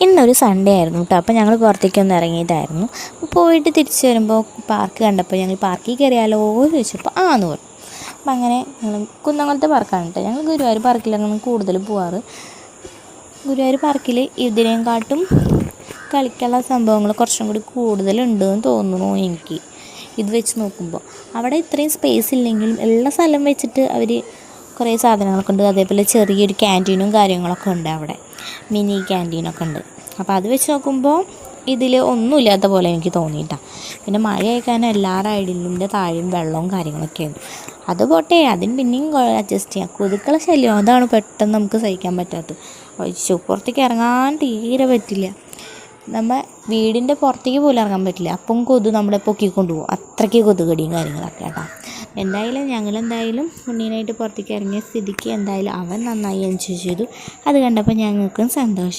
ഇന്നൊരു സൺഡേ ആയിരുന്നു കേട്ടോ. അപ്പോൾ ഞങ്ങൾ പുറത്തേക്കൊന്ന് ഇറങ്ങിയതായിരുന്നു. പോയിട്ട് തിരിച്ച് വരുമ്പോൾ പാർക്ക് കണ്ടപ്പോൾ ഞങ്ങൾ പാർക്കിൽ കയറിയാലോ എന്ന് ചോദിച്ചപ്പോൾ എന്ന് പറഞ്ഞു. അപ്പം അങ്ങനെ ഞങ്ങൾ കുന്നംകുളത്തെ പാർക്കാണ് കേട്ടോ. ഞങ്ങൾ ഗുരുവായൂർ പാർക്കിലാണ് കൂടുതൽ പോവാറ്. ഗുരുവായൂർ പാർക്കിൽ ഇതിനെയും കാട്ടും കളിക്കാനുള്ള സംഭവങ്ങൾ കുറച്ചും കൂടി കൂടുതലുണ്ടെന്ന് തോന്നുന്നു എനിക്ക് ഇത് വെച്ച് നോക്കുമ്പോൾ. അവിടെ ഇത്രയും സ്പേസ് ഇല്ലെങ്കിലും ഉള്ള സ്ഥലം വെച്ചിട്ട് അവർ കുറേ സാധനങ്ങളൊക്കെ ഉണ്ട്. അതേപോലെ ചെറിയൊരു ക്യാൻറ്റീനും കാര്യങ്ങളൊക്കെ ഉണ്ട് അവിടെ, മിനി ക്യാൻറ്റീനൊക്കെ ഉണ്ട്. അപ്പോൾ അത് വെച്ച് നോക്കുമ്പോൾ ഇതിൽ ഒന്നുമില്ലാത്ത പോലെ എനിക്ക് തോന്നിയിട്ടാണ്. പിന്നെ മഴയായി കാരണം എല്ലാ റൈഡിൻ്റെ താഴെയും വെള്ളവും കാര്യങ്ങളൊക്കെയാണ്. അത് പോട്ടെ, അതിന് പിന്നെയും അഡ്ജസ്റ്റ് ചെയ്യാം. കൊതുക്കളെ ശല്യം അതാണ് പെട്ടെന്ന് നമുക്ക് സഹിക്കാൻ പറ്റാത്തത്. പുറത്തേക്ക് ഇറങ്ങാൻ തീരെ പറ്റില്ല. നമ്മൾ വീടിൻ്റെ പുറത്തേക്ക് പോലും ഇറങ്ങാൻ പറ്റില്ല. അപ്പം നമ്മളെ പൊക്കിക്കൊണ്ട് പോകും. അത്രയ്ക്ക് കൊതുകടിയും കാര്യങ്ങളൊക്കെ കേട്ടോ. എന്തായാലും ഞങ്ങളെന്തായാലും ഉണ്ണീനായിട്ട് പുറത്തേക്ക് ഇറങ്ങിയ സ്ഥിതിക്ക് എന്തായാലും അവൻ നന്നായി എൻജോയ് ചെയ്തു. അത് കണ്ടപ്പോൾ ഞങ്ങൾക്കും സന്തോഷം.